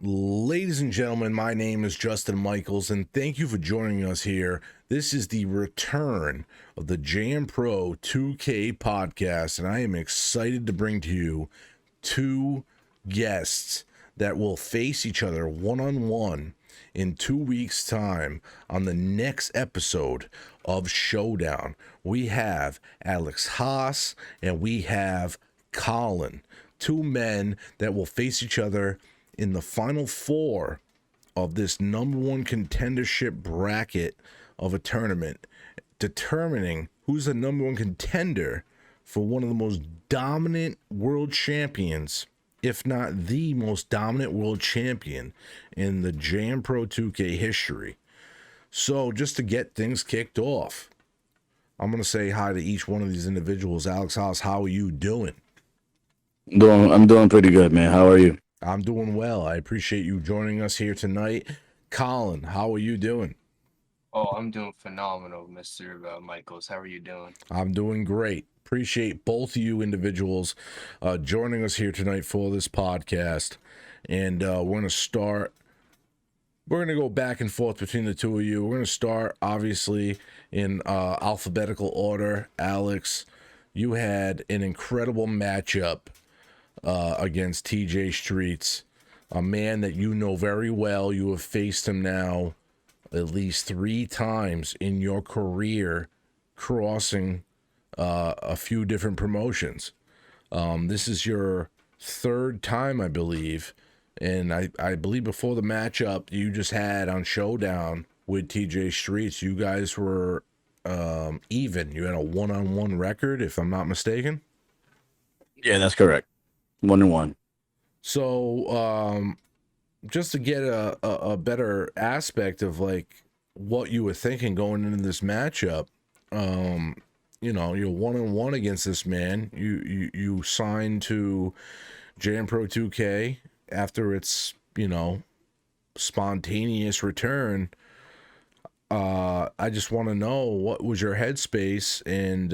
Ladies and gentlemen, my name is Justin Michaels, and thank you for joining us here. This is the return of the JMPRO2K podcast, and I am excited to bring to you two guests that will face each other one-on-one in 2 weeks' time on the next episode of Showdown. We have Alex Haas and we have Colin, two men that will face each other in the final four of this number one contendership bracket of a tournament, determining who's the number one contender for one of the most dominant world champions, if not the most dominant world champion in the JMPRO2K history. So just to get things kicked off, I'm going to say hi to each one of these individuals. Alex Haas, how are you doing? I'm doing pretty good, man. How are you? I'm doing well. I appreciate you joining us here tonight. Colin, how are you doing? Oh, I'm doing phenomenal, Mr. Michaels. How are you doing? I'm doing great. Appreciate both of you individuals joining us here tonight for this podcast. And we're going to go back and forth between the two of you. We're going to start, obviously, in alphabetical order. Alex, you had an incredible matchup against TJ Streets, a man that you know very well. You have faced him now at least 3 times in your career, crossing a few different promotions. This is your third time, I believe. And I believe before the matchup you just had on Showdown with TJ Streets, you guys were even. You had a one-on-one record, if I'm not mistaken. Yeah, that's correct. 1-1. So, just to get a better aspect of like what you were thinking going into this matchup, you're 1-1 against this man. You signed to JMPRO2K after its spontaneous return. I just want to know, what was your headspace and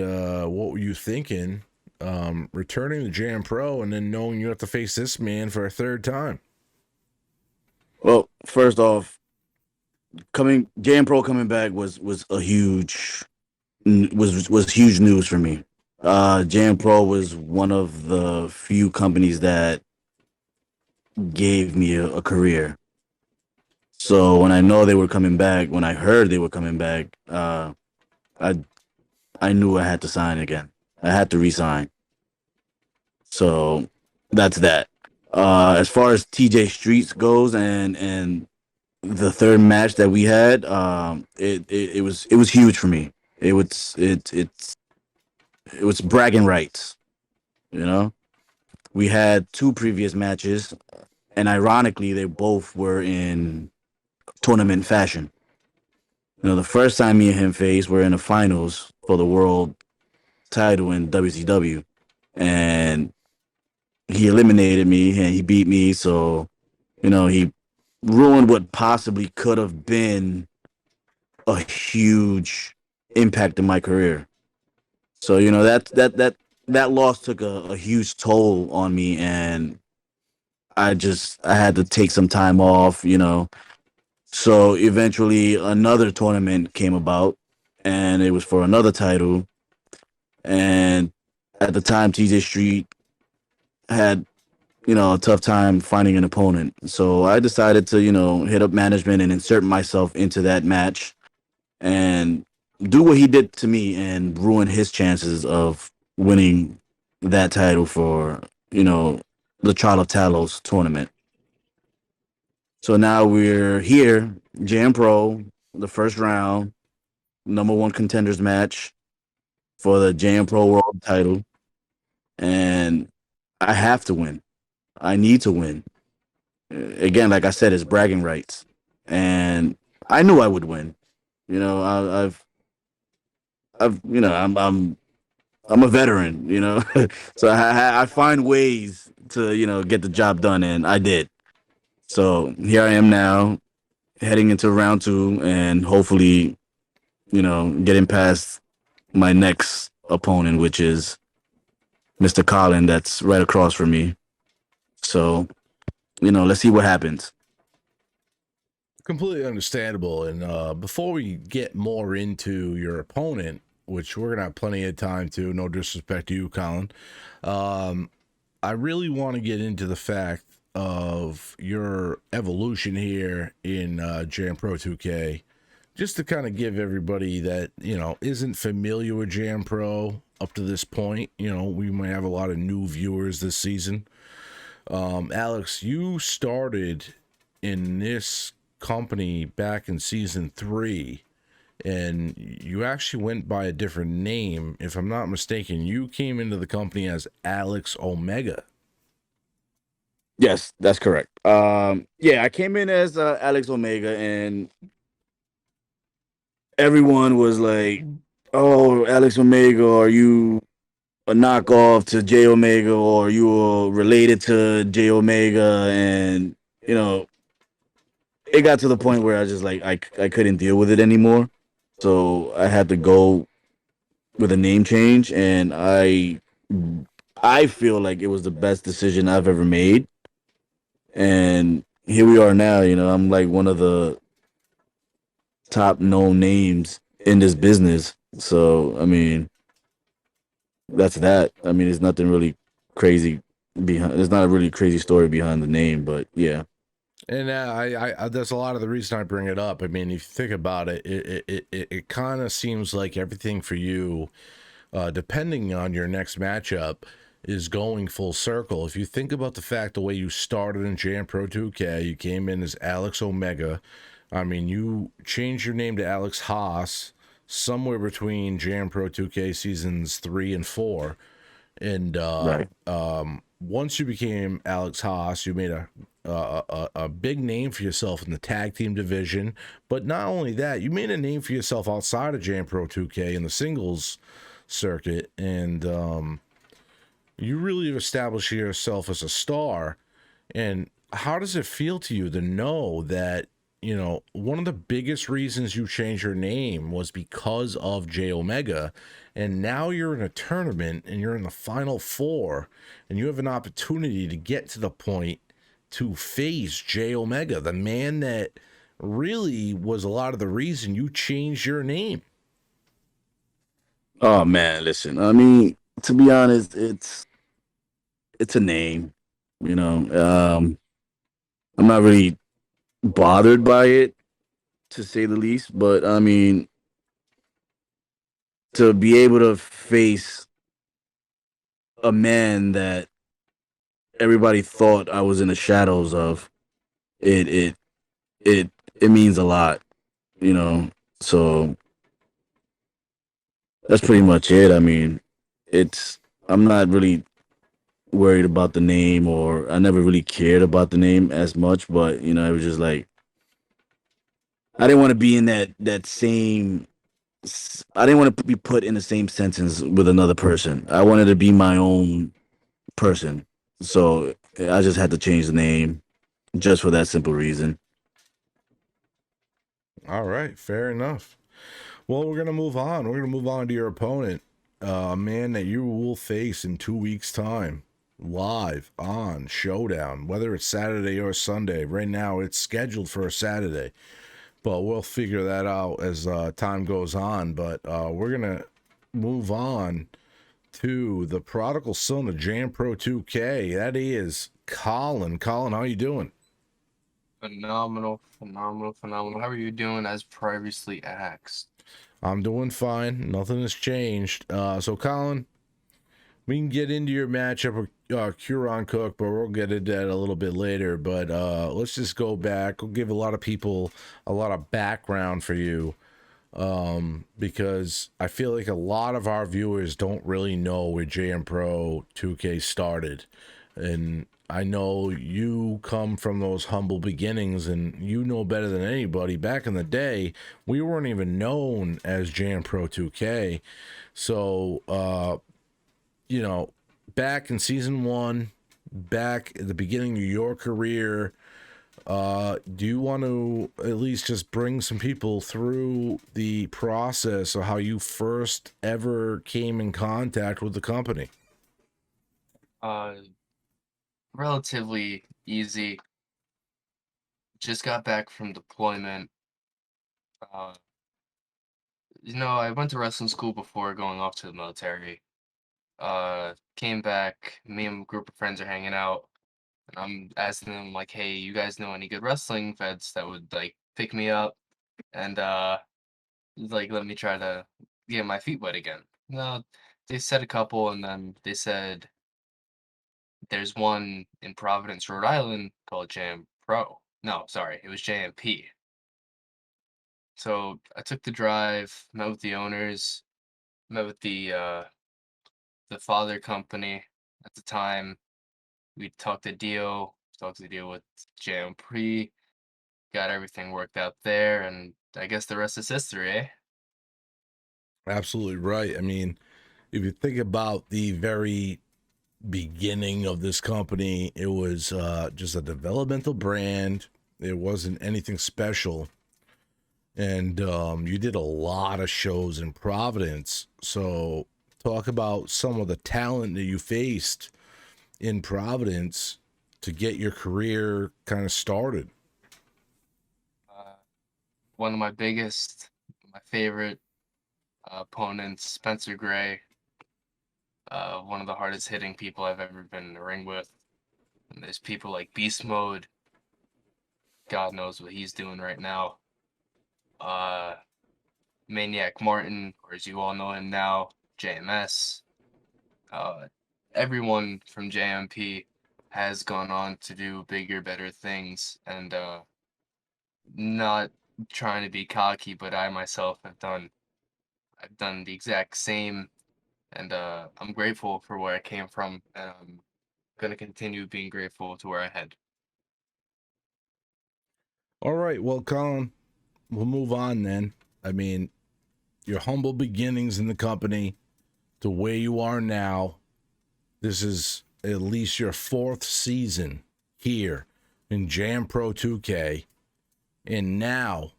what were you thinking returning to Jam Pro and then knowing you have to face this man for a third time? Well, first off, JMPRO coming back was a huge was huge news for me. JMPRO was one of the few companies that gave me a career. So when I know they were coming back, when I heard they were coming back, I knew I had to sign again. I had to resign. So that's that. As far as TJ Streets goes, and the third match that we had, it was huge for me. It was bragging rights. You know, we had 2 previous matches, and ironically, they both were in tournament fashion. The first time me and him faced, we're in the finals for the world title in WCW, and he eliminated me and he beat me. So, he ruined what possibly could have been a huge impact in my career. So, that loss took a huge toll on me, and I had to take some time off. So eventually another tournament came about, and it was for another title. And at the time, TJ Street had, a tough time finding an opponent. So I decided to, hit up management and insert myself into that match and do what he did to me and ruin his chances of winning that title for, the Trial of Talos tournament. So now we're here, Jam Pro, the first round, number 1 contenders match for the Jam Pro World title. And I have to win. I need to win. Again, like I said, it's bragging rights. And I knew I would win. I'm a veteran, so I find ways to, get the job done, and I did. So here I am now, heading into round 2, and hopefully, getting past my next opponent, which is Mr. Colin, that's right across from me. So, let's see what happens. Completely understandable. And before we get more into your opponent, which we're gonna have plenty of time to, no disrespect to you, Colin, um, I really want to get into the fact of your evolution here in JMPRO2K, just to kind of give everybody that isn't familiar with JMPro up to this point. We might have a lot of new viewers this season. Alex, you started in this company back in season 3, and you actually went by a different name. If I'm not mistaken, you came into the company as Alex Omega. Yes, that's correct. Yeah, I came in as Alex Omega, and everyone was like, "Oh, Alex Omega, are you a knockoff to J Omega, or are you related to J Omega?" And you know, it got to the point where I just like I couldn't deal with it anymore, so I had to go with a name change, and I feel like it was the best decision I've ever made, and here we are now. I'm like one of the top known names in this business. So I mean, that's that. I mean, it's nothing really crazy behind. There's not a really crazy story behind the name, but yeah. And I that's a lot of the reason I bring it up. I mean, if you think about it, it kind of seems like everything for you, depending on your next matchup, is going full circle. If you think about the fact the way you started in JMPRO2K, you came in as Alex Omega. I mean, you changed your name to Alex Haas somewhere between JMPRO2K seasons 3 and 4. And Right. once you became Alex Haas, you made a big name for yourself in the tag team division. But not only that, you made a name for yourself outside of JMPRO2K in the singles circuit, and you really established yourself as a star. And how does it feel to you to know that, one of the biggest reasons you changed your name was because of J Omega, and now you're in a tournament and you're in the final four, and you have an opportunity to get to the point to face J Omega, the man that really was a lot of the reason you changed your name? Oh man, listen. I mean, to be honest, it's a name. You know, I'm not really bothered by it, to say the least. But I mean, to be able to face a man that everybody thought I was in the shadows of, it it it it means a lot. You know, so that's pretty much it. I mean, it's I'm not really worried about the name, or I never really cared about the name as much. But it was just like I didn't want to be in that same. I didn't want to be put in the same sentence with another person. I wanted to be my own person. So I just had to change the name just for that simple reason. All right, fair enough. Well, we're gonna move on. We're gonna move on to your opponent, a man that you will face in 2 weeks' time, live on Showdown, whether it's Saturday or Sunday. Right now, it's scheduled for a Saturday, but we'll figure that out as time goes on. But we're gonna move on to the prodigal son of JMPRO2K. That is Colin. Colin, how you doing? Phenomenal, phenomenal, phenomenal. How are you doing as previously asked? I'm doing fine. Nothing has changed. So, Colin, we can get into your matchup with Curon Cook, but we'll get into that a little bit later. But let's just go back. We'll give a lot of people a lot of background for you, because I feel like a lot of our viewers don't really know where JM Pro 2K started. And I know you come from those humble beginnings, and you know better than anybody. Back in the day, we weren't even known as JM Pro 2K. So, back in season 1, back at the beginning of your career, do you want to at least just bring some people through the process of how you first ever came in contact with the company? Uh, Relatively easy. just got back from deployment. I went to wrestling school before going off to the military. Came back, me and a group of friends are hanging out, and I'm asking them like, "Hey, you guys know any good wrestling vets that would like pick me up and like let me try to get my feet wet again?" No, they said a couple, and then they said there's one in Providence, Rhode Island called Jam Pro. No, sorry, it was JMP. So I took the drive, met with the owners, met with the father company at the time. We talked the deal with JMPRO2K, got everything worked out there, and I guess the rest is history, eh? Absolutely right. I mean, if you think about the very beginning of this company, it was just a developmental brand. It wasn't anything special. And you did a lot of shows in Providence. So, talk about some of the talent that you faced in Providence to get your career kind of started. Uh, One of my favorite opponents, Spencer Gray, one of the hardest hitting people I've ever been in the ring with. And there's people like Beast Mode, God knows what he's doing right now. Uh, Maniac Martin, or as you all know him now, JMS. Uh, Everyone from JMP has gone on to do bigger, better things, and not trying to be cocky, but I myself I've done the exact same, and I'm grateful for where I came from, and I'm gonna continue being grateful to where I head. All right. Well, Colin, we'll move on then. I mean, your humble beginnings in the company to where you are now. This is at least your fourth season here in JMPRO2K. And now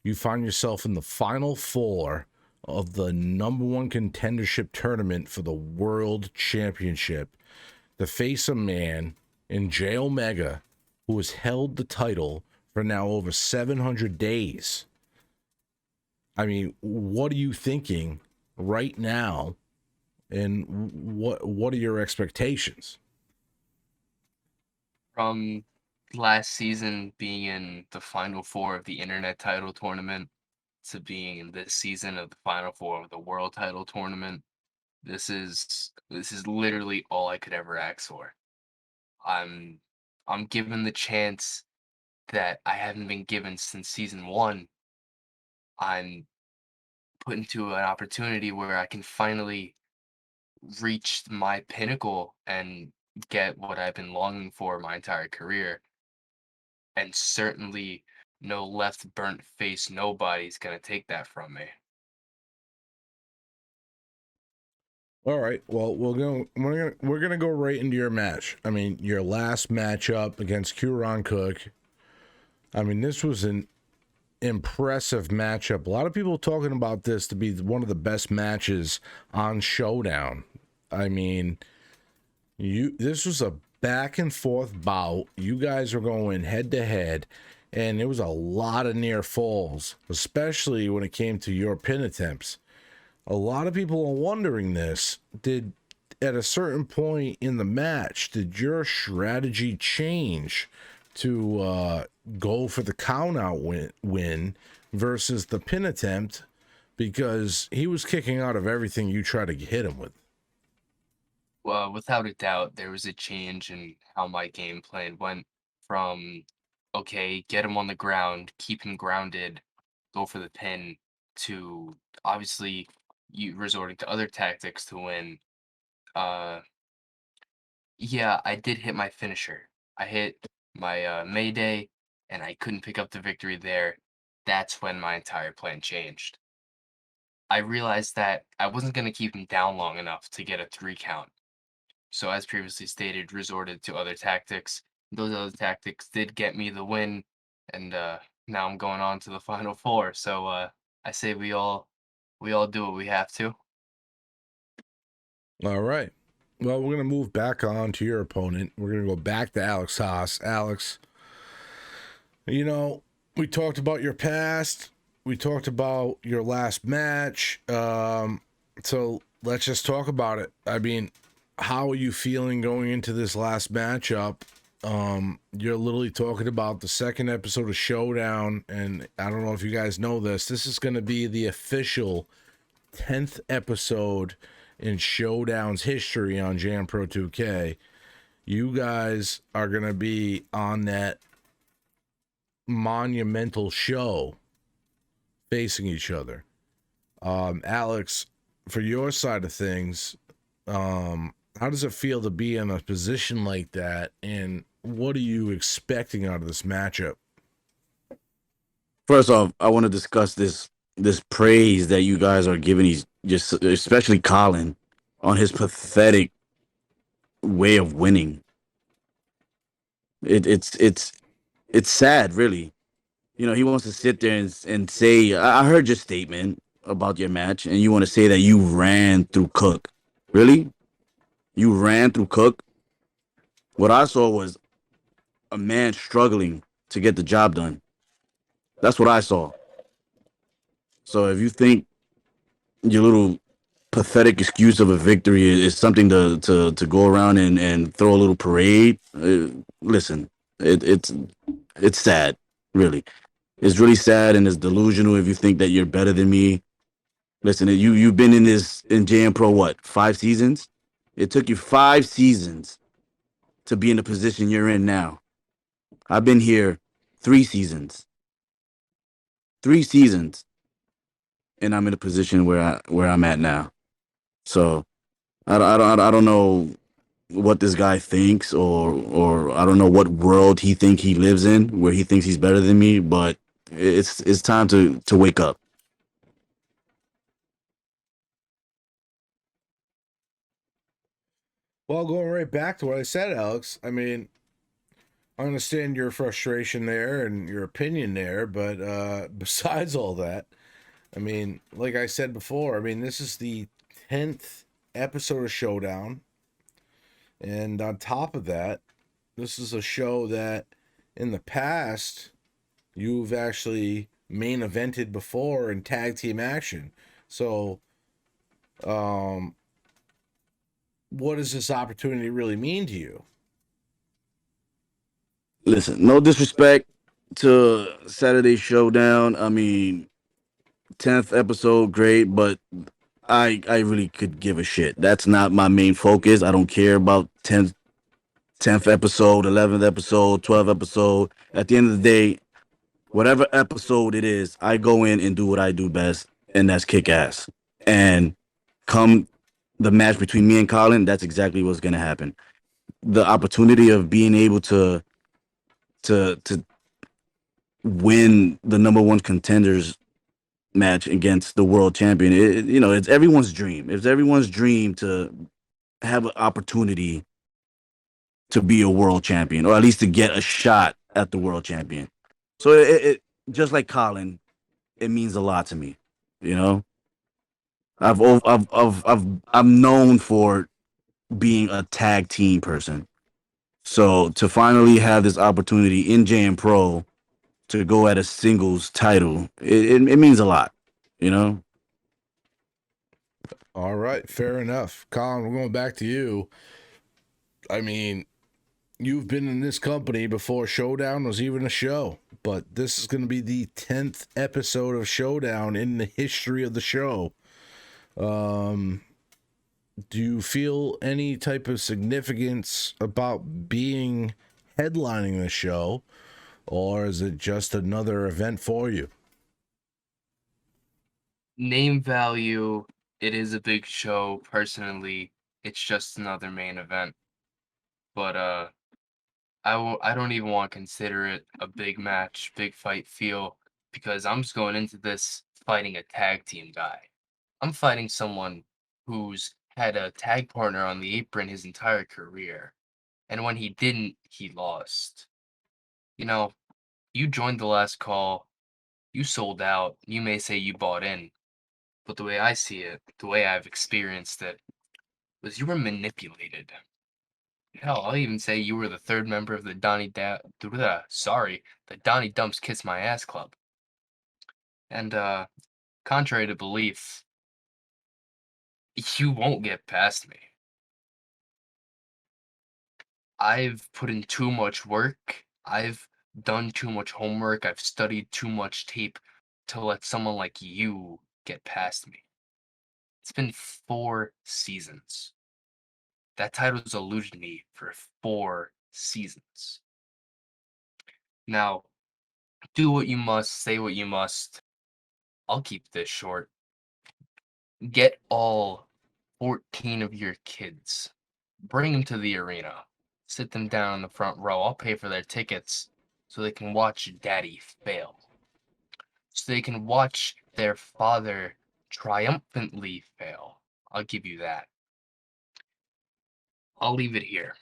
you find yourself in the final four of the number one contendership tournament for the world championship to face a man in J Omega who has held the title for now over 700 days. I mean, what are you thinking right now, and what are your expectations? From last season being in the final four of the internet title tournament to being in this season of the final four of the world title tournament, this is literally all I could ever ask for. I'm I'm given the chance that I haven't been given since season one. I'm put into an opportunity where I can finally reach my pinnacle and get what I've been longing for my entire career. And certainly no left burnt face nobody's gonna take that from me. All right. Well, we're gonna go right into your match. I mean, your last matchup against Curon Cook. I mean, this was an impressive matchup. A lot of people talking about this to be one of the best matches on Showdown. I mean, this was a back and forth bout. You guys were going head to head, and there was a lot of near falls, especially when it came to your pin attempts. A lot of people are wondering this. Did at a certain point in the match, did your strategy change to go for the count out win versus the pin attempt? Because he was kicking out of everything you tried to hit him with. Well, without a doubt, there was a change in how my game plan went from, okay, get him on the ground, keep him grounded, go for the pin, to obviously you resorting to other tactics to win. Uh, yeah, I did hit my finisher. I hit my Mayday, and I couldn't pick up the victory there. That's when my entire plan changed. I realized that I wasn't going to keep him down long enough to get a 3 count. So, as previously stated, resorted to other tactics. Those other tactics did get me the win, and now I'm going on to the final four. So, I say we all do what we have to. All right. Well, we're going to move back on to your opponent. We're going to go back to Alex Haas. Alex, You know, we talked about your past. We talked about your last match. So let's just talk about it. I mean, how are you feeling going into this last matchup? You're literally talking about the second episode of Showdown, and I don't know if you guys know this. This is going to be the official 10th episode in Showdown's history on JMPRO2K. You guys are going to be on that monumental show facing each other. Alex, for your side of things, how does it feel to be in a position like that, and what are you expecting out of this matchup? First off, I want to discuss this praise that you guys are giving. He's just especially Colin on his pathetic way of winning. It's sad, really. You know, he wants to sit there and say, I heard your statement about your match, and you want to say that you ran through Cook. Really? You ran through Cook? What I saw was a man struggling to get the job done. That's what I saw. So if you think your little pathetic excuse of a victory is something to go around and throw a little parade, listen, it's sad, really. It's really sad and it's delusional if you think that you're better than me. Listen, you've been in JM Pro what, 5 seasons? It took you 5 seasons to be in the position you're in now. I've been here 3 seasons. 3 seasons, and I'm in a position where I'm at now. So I don't know what this guy thinks, or I don't know what world he think he lives in where he thinks he's better than me, but it's time to wake up. Well, going right back to what I said, Alex, I mean, I understand your frustration there and your opinion there, but besides all that, I mean, like I said before, I mean, this is the 10th episode of Showdown. And on top of that, this is a show that in the past you've actually main evented before in tag team action. So, um, what does this opportunity really mean to you? Listen, no disrespect to Saturday Showdown. I mean, 10th episode, great, but I really could give a shit. That's not my main focus. I don't care about 10th episode, 11th episode, 12th episode. At the end of the day, whatever episode it is, I go in and do what I do best, and that's kick ass. And come the match between me and Colin, that's exactly what's gonna happen. The opportunity of being able to win the number one contenders match against the world champion, it's everyone's dream. It's everyone's dream to have an opportunity to be a world champion, or at least to get a shot at the world champion. So it just like Colin, it means a lot to me. You know, I'm known for being a tag team person. So to finally have this opportunity in JM Pro to go at a singles title, it means a lot. You know, All right, fair enough. Colin, we're going back to you. I mean, you've been in this company before Showdown was even a show, but this is going to be the 10th episode of Showdown in the history of the show. Um, do you feel any type of significance about being headlining the show, or is it just another event for you? Name value, it is a big show. Personally, it's just another main event. But I don't even want to consider it a big match, big fight feel, because I'm just going into this fighting a tag team guy. I'm fighting someone who's had a tag partner on the apron his entire career. And when he didn't, he lost. You know, you joined the last call, you sold out, you may say you bought in, but the way I see it, the way I've experienced it, was you were manipulated. Hell, I'll even say you were the third member of the the Donnie Dumps Kiss My Ass Club. And contrary to belief, you won't get past me. I've put in too much work. I've done too much homework. I've studied too much tape to let someone like you get past me. It's been 4 seasons. That title's eluded me for 4 seasons. Now, do what you must, say what you must. I'll keep this short. Get all 14 of your kids. Bring them to the arena. Sit them down in the front row. I'll pay for their tickets so they can watch daddy fail. So they can watch their father triumphantly fail. I'll give you that. I'll leave it here.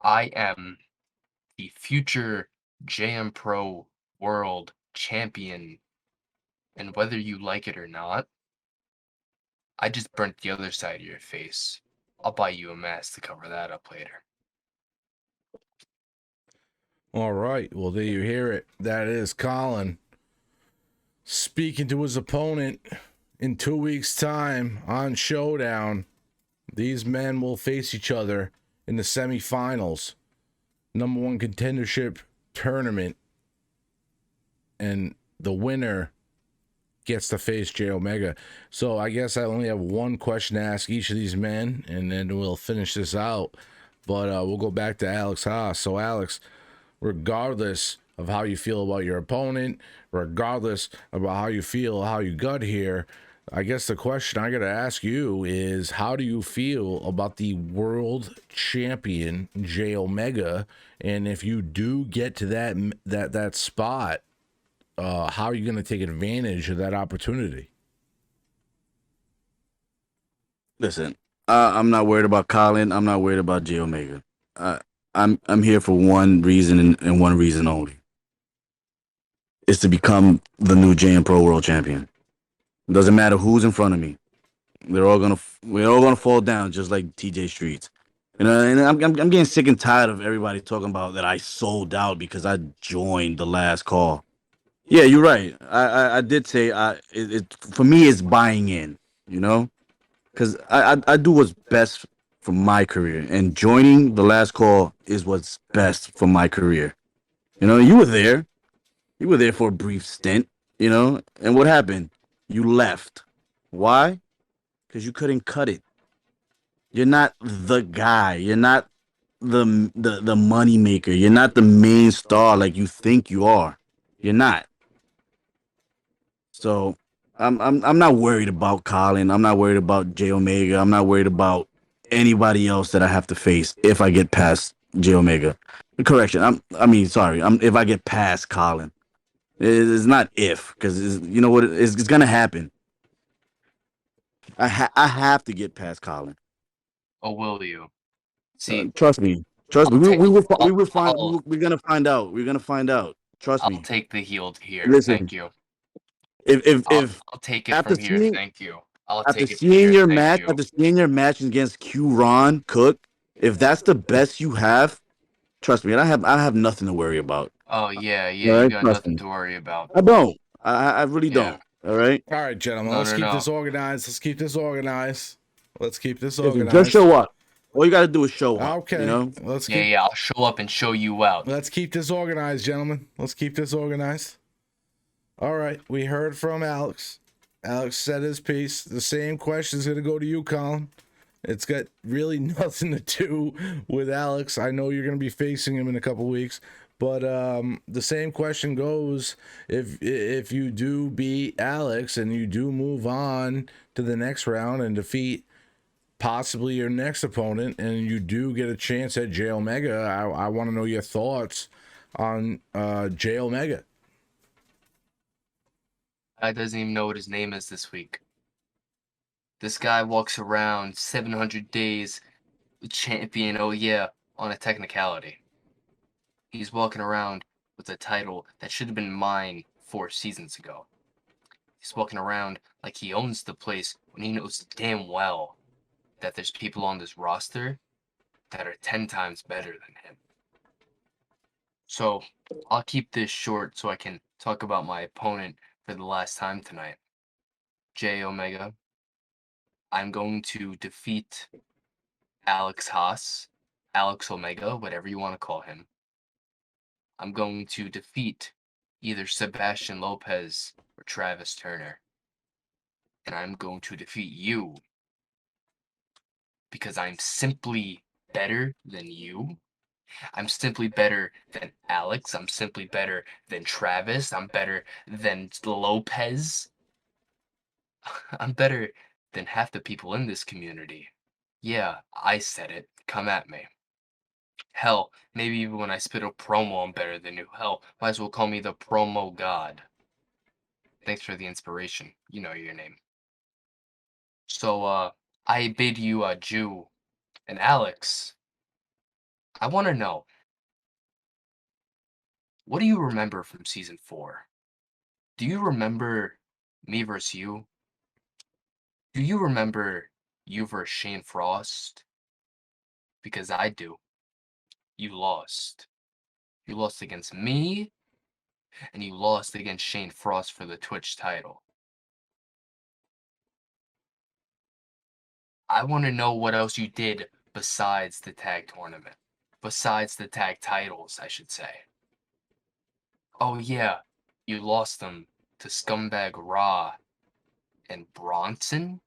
I am the future JM Pro World Champion, and whether you like it or not, I just burnt the other side of your face. I'll buy you a mask to cover that up later. All right. Well, there you hear it. That is Colin speaking to his opponent in 2 weeks' time on Showdown. These men will face each other in the semifinals, number one contendership tournament, and the winner gets to face J Omega. So I guess I only have one question to ask each of these men, and then we'll finish this out. But we'll go back to Alex Haas. So Alex, regardless of how you feel about your opponent, regardless about how you feel, how you got here, I guess the question I got to ask you is, how do you feel about the world champion J Omega? And if you do get to that spot, how are you going to take advantage of that opportunity? Listen, I'm not worried about Colin. I'm not worried about J Omega. I'm here for one reason and one reason only. Is to become the new JMPRO World Champion. It doesn't matter who's in front of me. We're all gonna fall down just like TJ Streets. You know, and I'm getting sick and tired of everybody talking about that I sold out because I joined the last call. Yeah, you're right. I did say it for me it's buying in, you know? Because I do what's best for my career, and joining the last call is what's best for my career. You know, you were there for a brief stint, you know, and what happened? You left. Why? Because you couldn't cut it. You're not the guy. You're not the money maker. You're not the main star like you think you are. You're not. So I'm not worried about Colin. I'm not worried about J Omega. I'm not worried about anybody else that I have to face if I get past J Omega. Correction. Sorry. If I get past Colin. It's not if, because you know what? It's gonna happen. I have to get past Colin. Oh, will you? See, Trust me. Trust me. I'll take. We will find. I'll, We're gonna find out. We're gonna find out. Trust I'll me. take the heel here. Listen. Thank you. If I'll take it after from here. seeing Thank you. I'll after take it from seeing here. your Thank match, you. after seeing your match against Q Ron Cook, if that's the best you have, trust me, I have nothing to worry about. Oh yeah, All you right, got trust nothing me. to worry about. I don't. I really Yeah. don't. All right. All right, gentlemen, No, let's no, keep no. this organized. Let's keep this organized. Let's keep this Listen, just organized. show up. All you got to do is show up. You Okay, know. Yeah. I'll show up and show you out. let's keep this organized, gentlemen. Let's keep this organized. All right, we heard from Alex. Alex said his piece. The same question is going to go to you, Colin. It's got really nothing to do with Alex. I know you're going to be facing him in a couple weeks, but the same question goes: if you do beat Alex and you do move on to the next round and defeat possibly your next opponent, and you do get a chance at J Omega, I want to know your thoughts on J Omega. I doesn't even know what his name is this week. This guy walks around 700 days champion. Oh yeah, on a technicality. He's walking around with a title that should have been mine 4 seasons ago. He's walking around like he owns the place when he knows damn well that there's people on this roster that are 10 times better than him. So I'll keep this short so I can talk about my opponent for the last time tonight. J Omega. I'm going to defeat Alex Haas, Alex Omega, whatever you want to call him. I'm going to defeat either Sebastian Lopez or Travis Turner. And I'm going to defeat you because I'm simply better than you. I'm simply better than Alex. I'm simply better than Travis. I'm better than Lopez. I'm better than half the people in this community. Yeah, I said it. Come at me. Hell, maybe even when I spit a promo, I'm better than you. Hell, might as well call me the promo god. Thanks for the inspiration. You know your name. So, I bid you adieu. And Alex, I want to know, what do you remember from season 4? Do you remember me versus you? Do you remember you versus Shane Frost? Because I do. You lost. You lost against me, and you lost against Shane Frost for the Twitch title. I want to know what else you did besides the tag tournament. Besides the tag titles, I should say. Oh yeah, you lost them to Scumbag Raw and Bronson?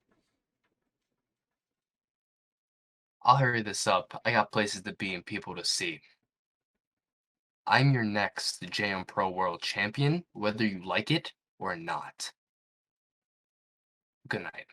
I'll hurry this up. I got places to be and people to see. I'm your next JM Pro World Champion, whether you like it or not. Good night.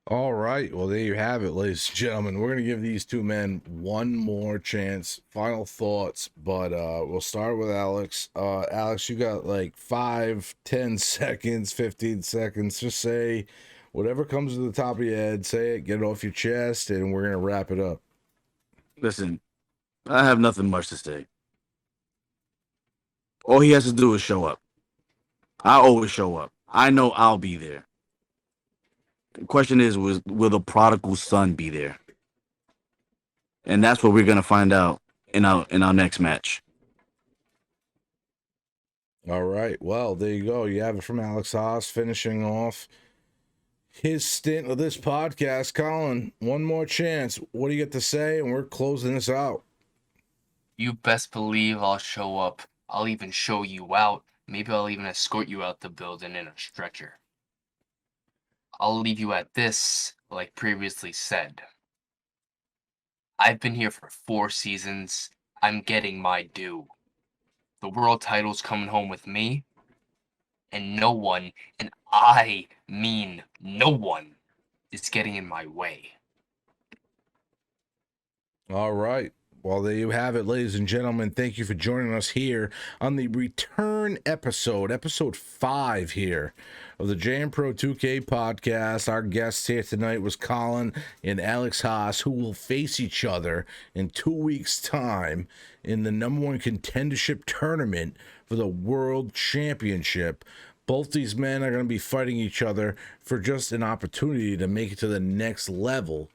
All right. Well, there you have it, ladies and gentlemen. We're going to give these two men one more chance. Final thoughts, but we'll start with Alex. Alex, you got like 5, 10 seconds, 15 seconds. Just say whatever comes to the top of your head. Say it, get it off your chest, and we're going to wrap it up. Listen, I have nothing much to say. All he has to do is show up. I always show up. I know I'll be there. The question is, will the prodigal son be there? And that's what we're gonna find out in our next match. All right. Well, there you go. You have it from Alex Haas finishing off his stint of this podcast. Colin, one more chance. What do you get to say? And we're closing this out. You best believe I'll show up. I'll even show you out. Maybe I'll even escort you out the building in a stretcher. I'll leave you at this, like previously said. I've been here for 4 seasons. I'm getting my due. The world title's coming home with me. And no one, and I mean no one, is getting in my way. All right. Well, there you have it, ladies and gentlemen. Thank you for joining us here on the return episode 5 here of the JMPRO2K podcast. Our guests here tonight was Colin and Alex Haas, who will face each other in 2 weeks' time in the #1 contendership tournament for the World Championship. Both these men are going to be fighting each other for just an opportunity to make it to the next level,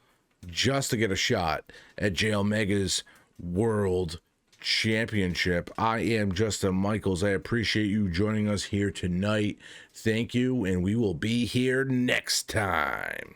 just to get a shot at J Omega's World Championship. I am Justin Michaels. I appreciate you joining us here tonight. Thank you, and we will be here next time.